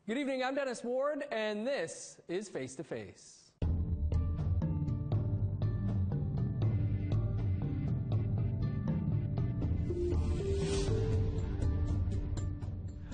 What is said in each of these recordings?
Good evening, I'm Dennis Ward, and this is Face to Face.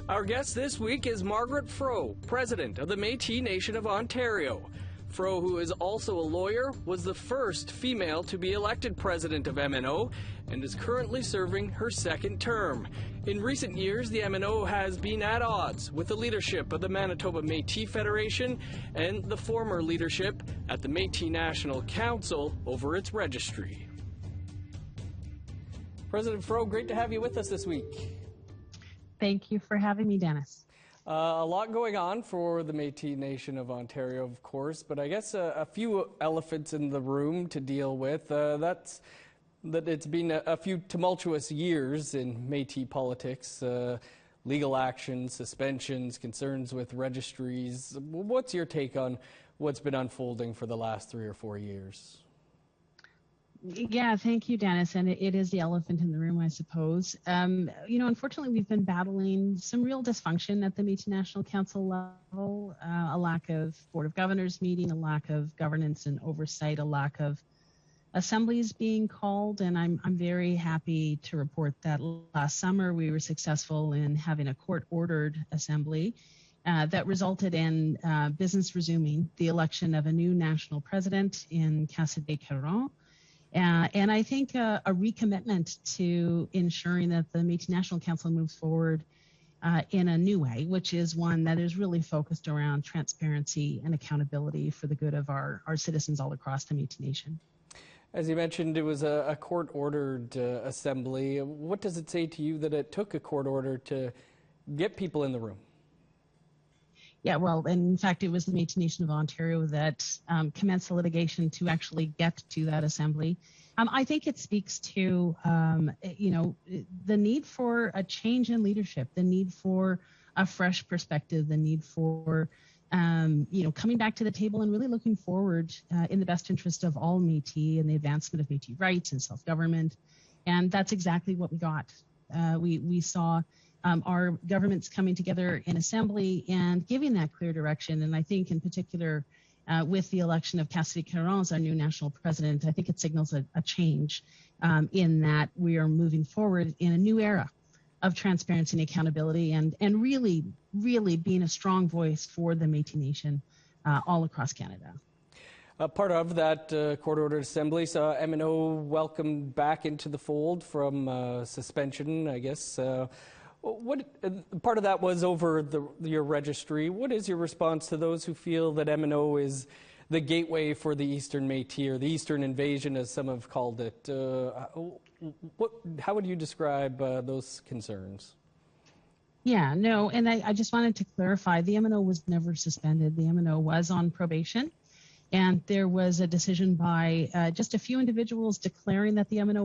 Our guest this week is Margaret Froh, President of the Métis Nation of Ontario. Froh, who is also a lawyer, was the first female to be elected president of MNO and is currently serving her second term. In recent years, the MNO has been at odds with the leadership of the Manitoba Metis Federation and the former leadership at the Métis National Council over its registry. President Froh, great to have you with us this week. Thank you for having me, Dennis. A lot going on for the Métis Nation of Ontario, of course, but I guess a few elephants in the room to deal with. That it's been a few tumultuous years in Métis politics, legal action, suspensions, concerns with registries. What's your take on what's been unfolding for the last 3 or 4 years? Yeah, thank you, Dennis. And it is the elephant in the room, I suppose. Unfortunately, we've been battling some real dysfunction at the Métis National Council level, a lack of Board of Governors meeting, a lack of governance and oversight, a lack of assemblies being called. And I'm very happy to report that last summer we were successful in having a court-ordered assembly that resulted in business resuming, the election of a new national president in Cassidy-Caron. And I think a recommitment to ensuring that the Métis National Council moves forward in a new way, which is one that is really focused around transparency and accountability for the good of our citizens all across the Métis Nation. As you mentioned, it was a court-ordered assembly. What does it say to you that it took a court order to get people in the room? Yeah, well, in fact, it was the Métis Nation of Ontario that commenced the litigation to actually get to that assembly. I think it speaks to, the need for a change in leadership, the need for a fresh perspective, the need for, coming back to the table and really looking forward in the best interest of all Métis and the advancement of Métis rights and self-government. And that's exactly what we got. We saw our governments coming together in assembly and giving that clear direction. And I think in particular with the election of Cassidy-Caron as our new national president, I think it signals a change in that we are moving forward in a new era of transparency and accountability and really, really being a strong voice for the Métis Nation all across Canada. Part of that court-ordered assembly saw MNO welcomed back into the fold from suspension, I guess. What part of that was over your registry? What is your response to those who feel that MNO is the gateway for the Eastern Métis, or the Eastern invasion, as some have called it? How would you describe those concerns? Yeah, no, and I just wanted to clarify, the MNO was never suspended. The MNO was on probation. And there was a decision by just a few individuals declaring that the MNO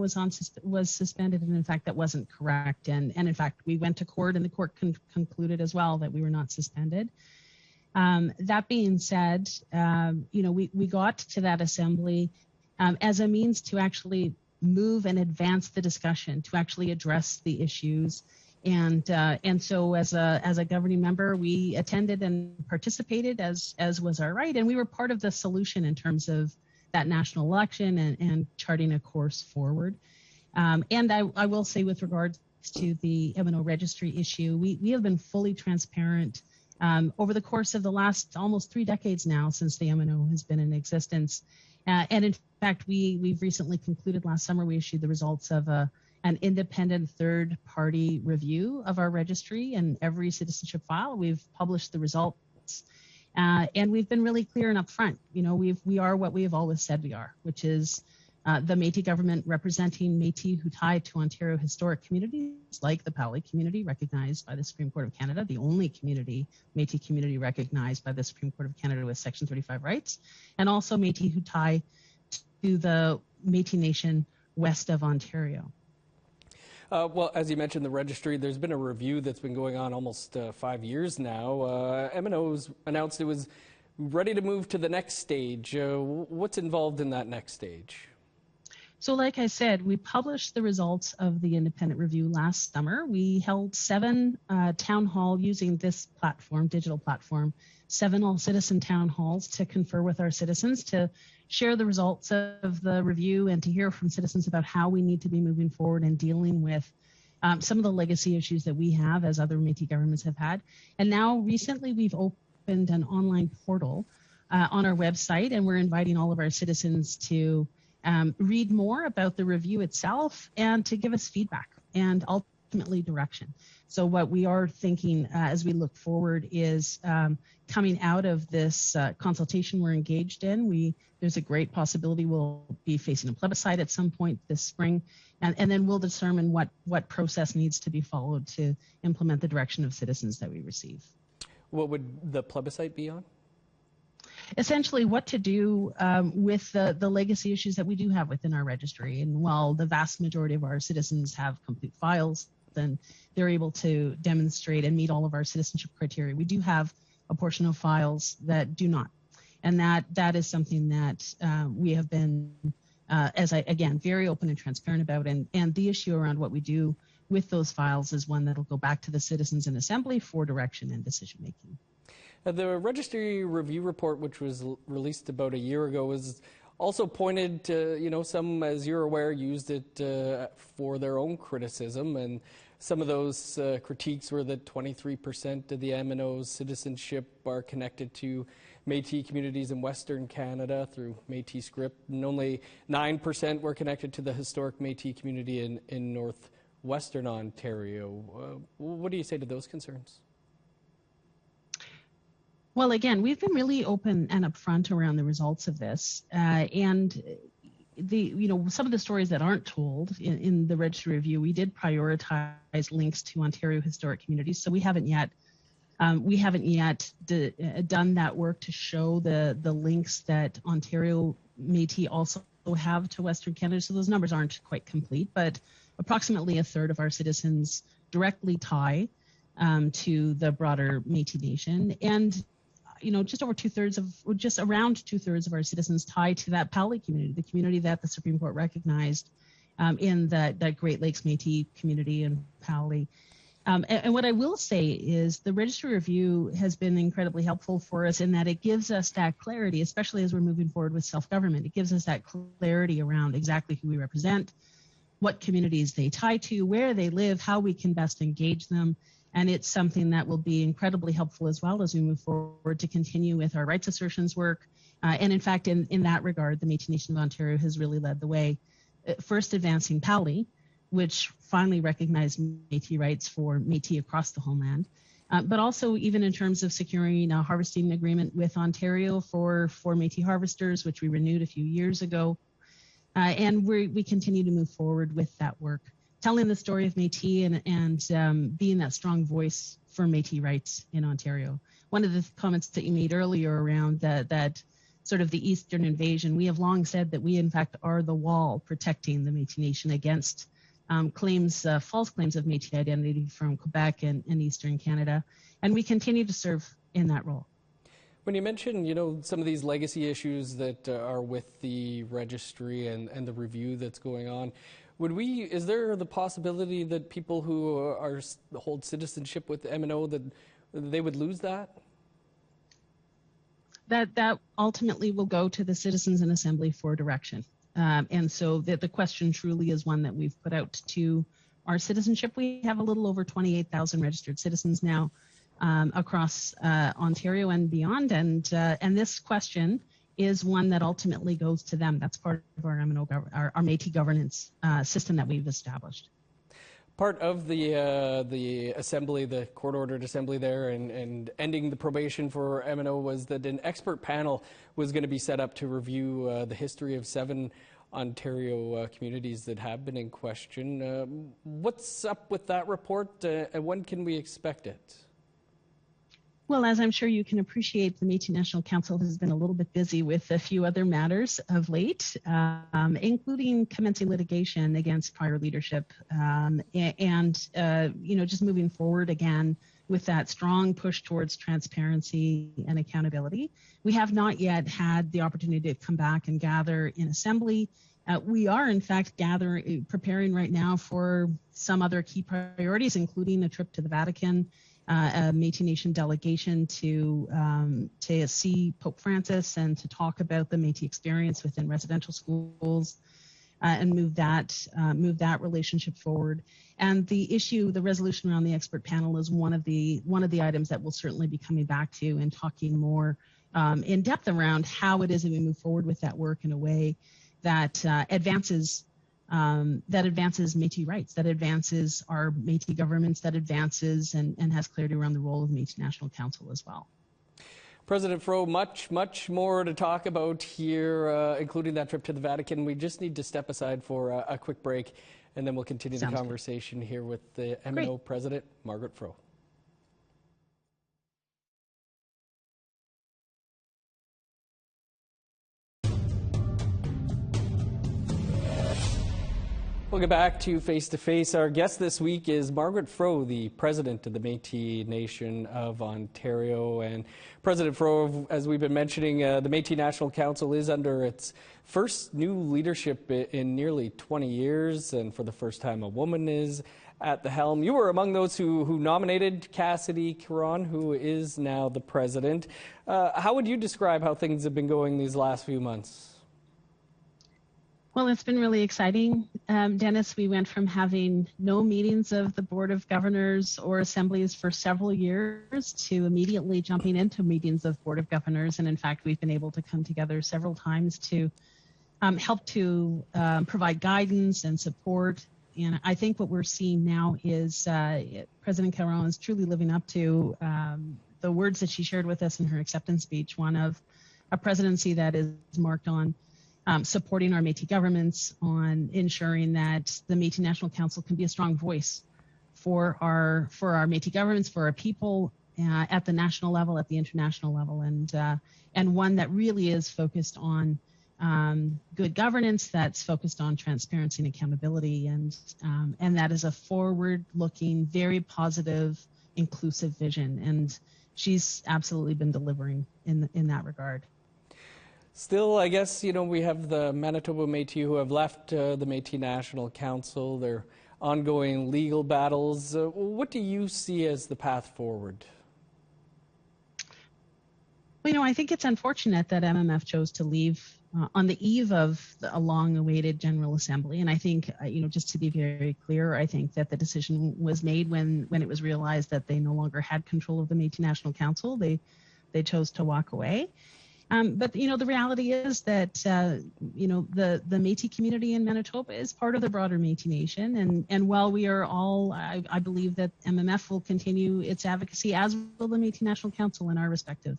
was suspended, and in fact that wasn't correct. And in fact we went to court, and the court concluded as well that we were not suspended. That being said, we got to that assembly as a means to actually move and advance the discussion, to actually address the issues. And so as a governing member, we attended and participated as was our right. And we were part of the solution in terms of that national election and charting a course forward. And I will say, with regards to the MNO registry issue, we have been fully transparent over the course of the last almost 3 decades now since the MNO has been in existence. And in fact, we've recently concluded last summer, we issued the results of an independent third-party review of our registry and every citizenship file. We've published the results, and we've been really clear and upfront. We are what we have always said we are, which is the Métis government representing Métis who tie to Ontario historic communities like the Paoli community, recognized by the Supreme Court of Canada, the only Métis community recognized by the Supreme Court of Canada with Section 35 rights, and also Métis who tie to the Métis Nation west of Ontario. Well, as you mentioned, the registry, there's been a review that's been going on almost 5 years now. MNO's announced it was ready to move to the next stage. What's involved in that next stage? So like I said, we published the results of the independent review last summer. We held 7 town hall using this platform, digital platform, 7 all-citizen town halls to confer with our citizens, to share the results of the review and to hear from citizens about how we need to be moving forward and dealing with some of the legacy issues that we have, as other Métis governments have had. And now recently we've opened an online portal on our website, and we're inviting all of our citizens to read more about the review itself and to give us feedback and ultimately direction. So what we are thinking as we look forward is coming out of this consultation we're engaged in, there's a great possibility we'll be facing a plebiscite at some point this spring, and then we'll determine what process needs to be followed to implement the direction of citizens that we receive. What would the plebiscite be on? Essentially what to do with the legacy issues that we do have within our registry. And while the vast majority of our citizens have complete files, then they're able to demonstrate and meet all of our citizenship criteria. We do have a portion of files that do not. And that is something that we have been, again, very open and transparent about. And the issue around what we do with those files is one that'll go back to the citizens in Assembly for direction and decision making. The Registry Review Report, which was released about a year ago, was also pointed to, some, as you're aware, used it for their own criticism. And some of those critiques were that 23% of the MNO's citizenship are connected to Métis communities in Western Canada through Métis script, and only 9% were connected to the historic Métis community in northwestern Ontario. What do you say to those concerns? Well, again, we've been really open and upfront around the results of this, and some of the stories that aren't told in the registry review, we did prioritize links to Ontario historic communities. So we haven't yet done that work to show the links that Ontario Métis also have to Western Canada. So those numbers aren't quite complete, but approximately a third of our citizens directly tie to the broader Métis Nation, and just around 2/3 of our citizens tie to that Pali community, the community that the Supreme Court recognized in that Great Lakes Métis community in Pali. And what I will say is the registry review has been incredibly helpful for us in that it gives us that clarity, especially as we're moving forward with self-government. It gives us that clarity around exactly who we represent, what communities they tie to, where they live, how we can best engage them. And it's something that will be incredibly helpful as well as we move forward to continue with our rights assertions work. And in fact, in that regard, the Métis Nation of Ontario has really led the way, first advancing Pali, which finally recognized Métis rights for Métis across the homeland, but also even in terms of securing a harvesting agreement with Ontario for Métis harvesters, which we renewed a few years ago. And we continue to move forward with that work, telling the story of Métis and being that strong voice for Métis rights in Ontario. One of the comments that you made earlier around that sort of the Eastern invasion, we have long said that we in fact are the wall protecting the Métis Nation against false claims of Métis identity from Quebec and Eastern Canada. And we continue to serve in that role. When you mention, some of these legacy issues that are with the registry and the review that's going on, is there the possibility that people who hold citizenship with the MNO, that they would lose that? That ultimately will go to the citizens in Assembly for direction. And so the question truly is one that we've put out to our citizenship. We have a little over 28,000 registered citizens now across Ontario and beyond. And this question is one that ultimately goes to them. That's part of our MNO, our Métis governance system that we've established. Part of the assembly, the court-ordered assembly there, and ending the probation for MNO was that an expert panel was going to be set up to review the history of 7 Ontario communities that have been in question. What's up with that report, and when can we expect it? Well, as I'm sure you can appreciate, the Métis National Council has been a little bit busy with a few other matters of late, including commencing litigation against prior leadership, just moving forward again with that strong push towards transparency and accountability. We have not yet had the opportunity to come back and gather in Assembly We are, in fact, preparing right now for some other key priorities, including a trip to the Vatican, a Métis Nation delegation to see Pope Francis and to talk about the Métis experience within residential schools, and move that relationship forward. And the resolution around the expert panel is one of the items that we'll certainly be coming back to and talking more in depth around how it is that we move forward with that work in a way that advances Métis rights, that advances our Métis governments, that advances and has clarity around the role of Métis National Council as well. President Froh, much more to talk about here, including that trip to the Vatican. We just need to step aside for a quick break, and then we'll continue the conversation here with the MNO President, Margaret Froh. Welcome back to Face to Face. Our guest this week is Margaret Froh, the President of the Métis Nation of Ontario. And President Froh, as we've been mentioning, the Métis National Council is under its first new leadership in nearly 20 years, and for the first time a woman is at the helm. You were among those who nominated Cassidy Caron, who is now the President. How would you describe how things have been going these last few months? Well, it's been really exciting, Dennis. We went from having no meetings of the Board of Governors or assemblies for several years to immediately jumping into meetings of Board of Governors. And in fact, we've been able to come together several times to help to provide guidance and support. And I think what we're seeing now is President Caron is truly living up to the words that she shared with us in her acceptance speech, one of a presidency that is marked on supporting our Métis governments, on ensuring that the Métis National Council can be a strong voice for our Métis governments, for our people at the national level, at the international level, and one that really is focused on good governance, that's focused on transparency and accountability, and that is a forward-looking, very positive, inclusive vision. And she's absolutely been delivering in that regard. Still, I guess, we have the Manitoba Metis who have left the Métis National Council, their ongoing legal battles. What do you see as the path forward? Well, I think it's unfortunate that MMF chose to leave on the eve of a long-awaited General Assembly. And I think, just to be very clear, I think that the decision was made when it was realized that they no longer had control of the Métis National Council. They chose to walk away. But the reality is that the Métis community in Manitoba is part of the broader Métis Nation, and while we are all, I believe that MMF will continue its advocacy, as will the Métis National Council and our respective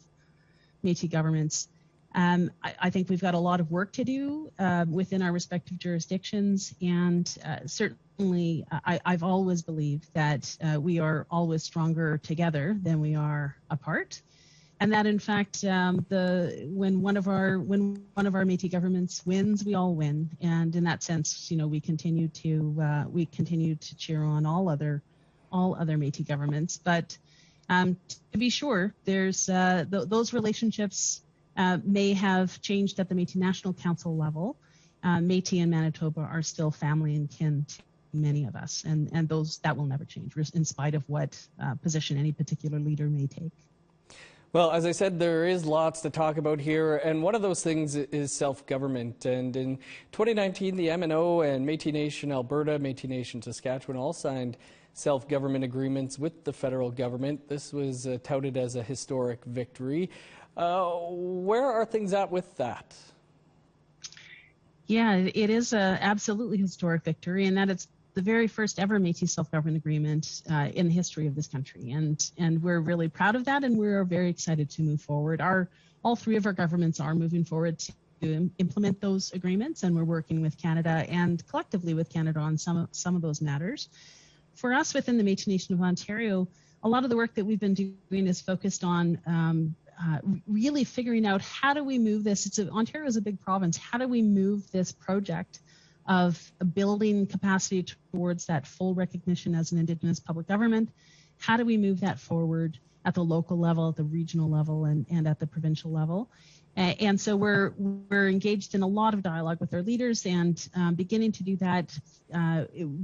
Métis governments. I think we've got a lot of work to do within our respective jurisdictions, and certainly I've always believed that we are always stronger together than we are apart. And that, in fact, when one of our Métis governments wins, we all win. And in that sense, we continue to cheer on all other Métis governments. But to be sure, there's those relationships may have changed at the Métis National Council level. Métis and Manitoba are still family and kin to many of us, and that will never change, in spite of what position any particular leader may take. Well, as I said, there is lots to talk about here, and one of those things is self-government. And in 2019, the MNO and Métis Nation Alberta, Métis Nation Saskatchewan all signed self-government agreements with the federal government. This was touted as a historic victory. Where are things at with that? Yeah, it is an absolutely historic victory, and that it's the very first ever Métis self-government agreement in the history of this country. And we're really proud of that, and we're very excited to move forward. All three of our governments are moving forward to implement those agreements, and we're working with Canada and collectively with Canada on some of those matters. For us within the Métis Nation of Ontario, a lot of the work that we've been doing is focused on really figuring out how do we move this. Ontario is a big province. How do we move this project of building capacity towards that full recognition as an Indigenous public government? How do we move that forward at the local level, at the regional level, and at the provincial level. And so we're engaged in a lot of dialogue with our leaders and beginning to do that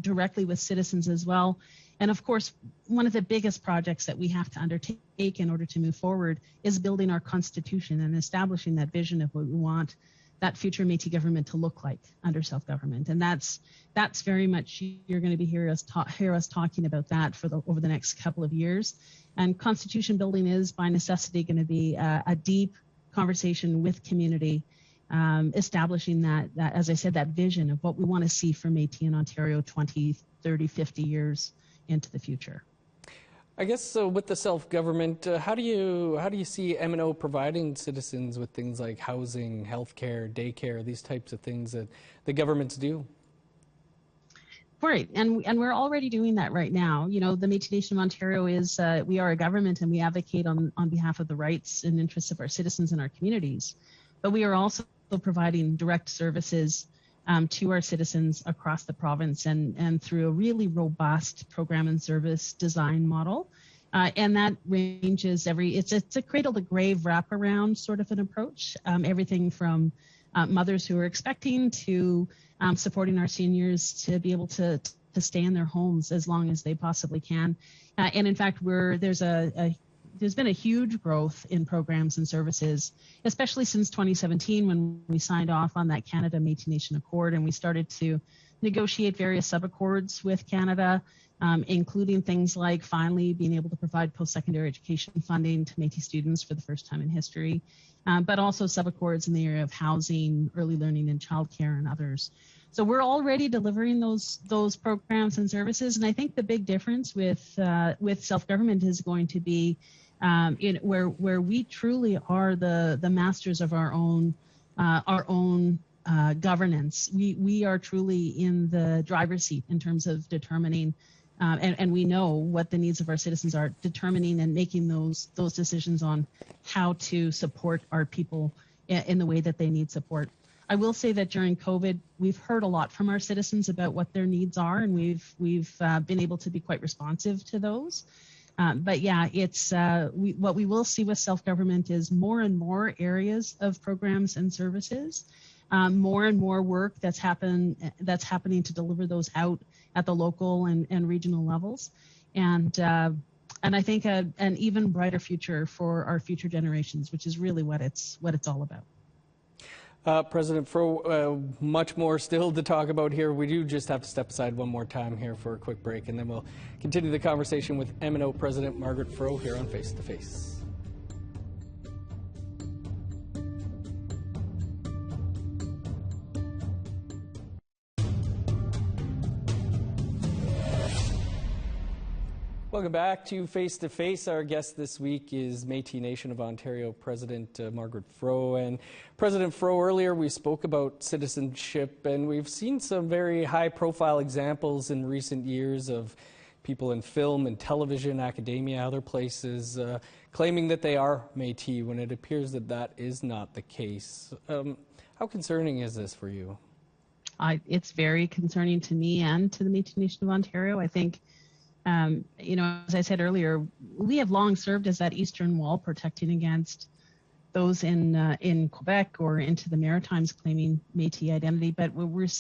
directly with citizens as well. And of course, one of the biggest projects that we have to undertake in order to move forward is building our constitution and establishing that vision of what we want that future Métis government to look like under self-government. And that's very much, you're going to be hear us talking about that over the next couple of years. And constitution building is by necessity going to be a deep conversation with community, establishing that, as I said, that vision of what we want to see for Métis in Ontario 20, 30, 50 years into the future. I guess so. With the self-government, how do you see MNO providing citizens with things like housing, healthcare, daycare, these types of things that the governments do? Right, and we're already doing that right now. You know, the Métis Nation of Ontario is, we are a government and we advocate on behalf of the rights and interests of our citizens and our communities. But we are also providing direct services to our citizens across the province and through a really robust program and service design model. And that ranges it's a cradle to grave wraparound sort of an approach. Everything from mothers who are expecting to supporting our seniors to be able to stay in their homes as long as they possibly can. And in fact, there's been a huge growth in programs and services, especially since 2017 when we signed off on that Canada Métis Nation Accord, and we started to negotiate various sub-accords with Canada, including things like finally being able to provide post-secondary education funding to Métis students for the first time in history, but also sub-accords in the area of housing, early learning, and childcare, and others. So we're already delivering those programs and services, and I think the big difference with self-government is going to be where we truly are the masters of our own governance. We are truly in the driver's seat in terms of determining, and we know what the needs of our citizens are, determining and making those decisions on how to support our people in the way that they need support. I will say that during COVID, we've heard a lot from our citizens about what their needs are, and we've been able to be quite responsive to those. But yeah, it's what we will see with self-government is more and more areas of programs and services, more and more work that's happening to deliver those out at the local and regional levels, and I think an even brighter future for our future generations, which is really what it's all about. President Froh, much more still to talk about here. We do just have to step aside one more time here for a quick break, and then we'll continue the conversation with MNO President Margaret Froh here on Face to Face. Welcome back to Face to Face. Our guest this week is Métis Nation of Ontario President Margaret Froh. And President Froh, earlier we spoke about citizenship, and we've seen some very high-profile examples in recent years of people in film and television, academia, other places, claiming that they are Métis when it appears that that is not the case. How concerning is this for you? It's very concerning to me and to the Métis Nation of Ontario. I think as I said earlier, we have long served as that eastern wall protecting against those in Quebec or into the Maritimes claiming Métis identity. But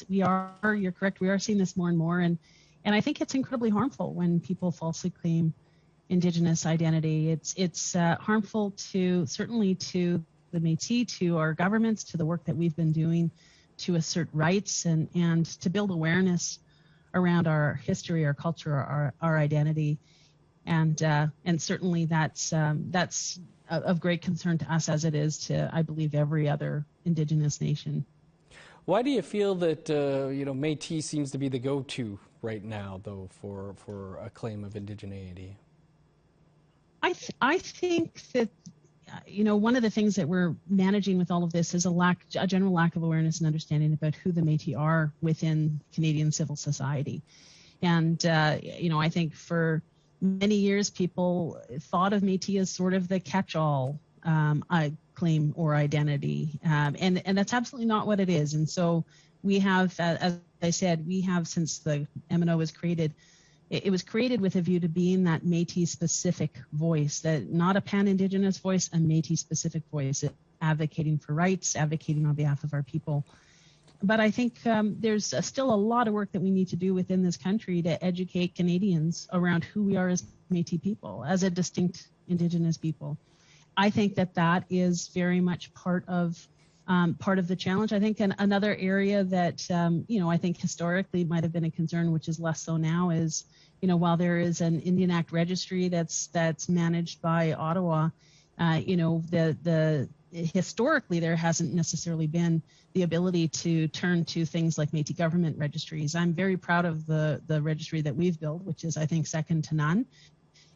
you're correct, we are seeing this more and more, and I think it's incredibly harmful when people falsely claim Indigenous identity. It's harmful certainly to the Métis, to our governments, to the work that we've been doing to assert rights and to build awareness around our history, our culture, our identity, and certainly that's of great concern to us, as it is to, I believe, every other Indigenous nation. Why do you feel that Métis seems to be the go-to right now, though, for a claim of indigeneity? I think that one of the things that we're managing with all of this is a general lack of awareness and understanding about who the Métis are within Canadian civil society. And, I think for many years, people thought of Métis as sort of the catch-all claim or identity. And that's absolutely not what it is. And so we have, as I said, since the MNO was created, it was created with a view to being that Métis-specific voice, that not a pan-Indigenous voice, a Métis-specific voice, advocating for rights, advocating on behalf of our people. But I think there's still a lot of work that we need to do within this country to educate Canadians around who we are as Métis people, as a distinct Indigenous people. I think that is very much part of the challenge. I think another area that, I think historically might have been a concern, which is less so now, is, while there is an Indian Act registry that's managed by Ottawa, historically there hasn't necessarily been the ability to turn to things like Métis government registries. I'm very proud of the registry that we've built, which is, I think, second to none.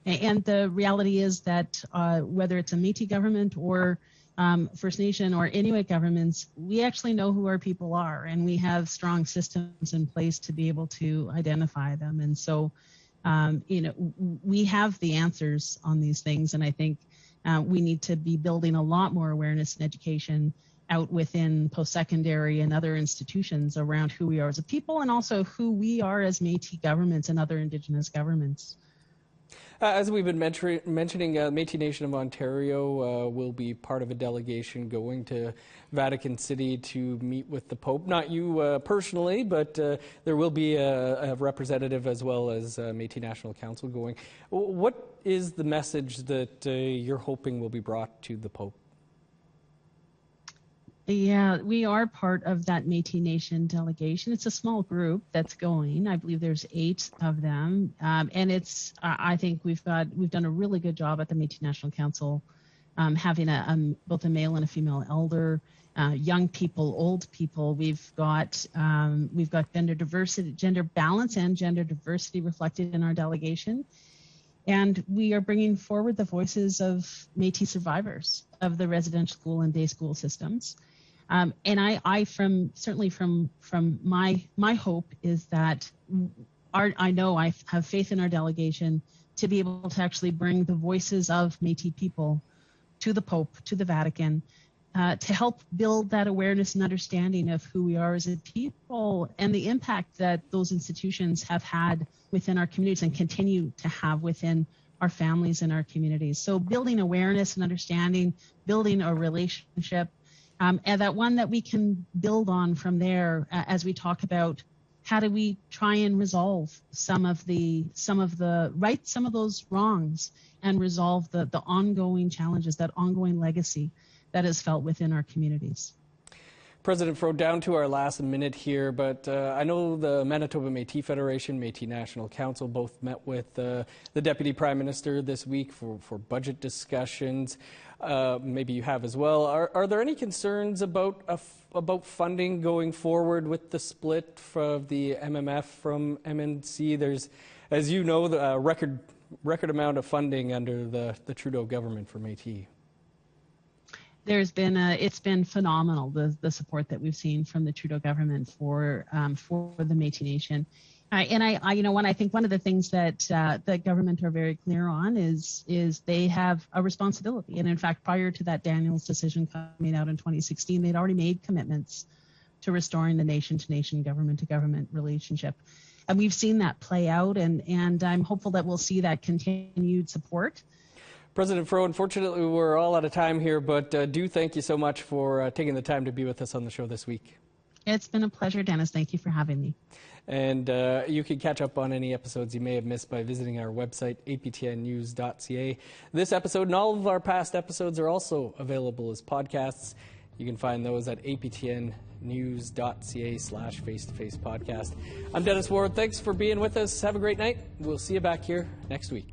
And the reality is that whether it's a Métis government or First Nation or Inuit governments, we actually know who our people are, and we have strong systems in place to be able to identify them. And so, we have the answers on these things, and I think we need to be building a lot more awareness and education out within post-secondary and other institutions around who we are as a people, and also who we are as Métis governments and other Indigenous governments. As we've been mentioning, Métis Nation of Ontario will be part of a delegation going to Vatican City to meet with the Pope. Not you personally, but there will be a representative as well as Métis National Council going. What is the message that you're hoping will be brought to the Pope? Yeah, we are part of that Métis Nation delegation. It's a small group that's going. I believe there's 8 of them, and it's. I think we've done a really good job at the Métis National Council, having both a male and a female elder, young people, old people. We've got gender diversity, gender balance, and gender diversity reflected in our delegation, and we are bringing forward the voices of Métis survivors of the residential school and day school systems. And I certainly from my hope is that I know I have faith in our delegation to be able to actually bring the voices of Métis people to the Pope, to the Vatican, to help build that awareness and understanding of who we are as a people and the impact that those institutions have had within our communities and continue to have within our families and our communities. So building awareness and understanding, building a relationship, and that one that we can build on from there as we talk about how do we try and resolve some of those wrongs and resolve the ongoing challenges, that ongoing legacy that is felt within our communities. President Froh, down to our last minute here, but I know the Manitoba Metis Federation, Métis National Council both met with the Deputy Prime Minister this week for budget discussions. Maybe you have as well. Are there any concerns about funding going forward with the split of the MMF from MNC? There's, as you know, the record amount of funding under the Trudeau government for Métis. It's been phenomenal, the support that we've seen from the Trudeau government for the Métis Nation. And I think one of the things that the government are very clear on is they have a responsibility. And in fact, prior to that Daniels decision coming out in 2016, they'd already made commitments to restoring the nation-to-nation, government-to-government relationship. And we've seen that play out, and I'm hopeful that we'll see that continued support. President Froh, unfortunately, we're all out of time here, but do thank you so much for taking the time to be with us on the show this week. It's been a pleasure, Dennis. Thank you for having me. And you can catch up on any episodes you may have missed by visiting our website, aptnnews.ca. This episode and all of our past episodes are also available as podcasts. You can find those at aptnnews.ca/face-to-face podcast. I'm Dennis Ward. Thanks for being with us. Have a great night. We'll see you back here next week.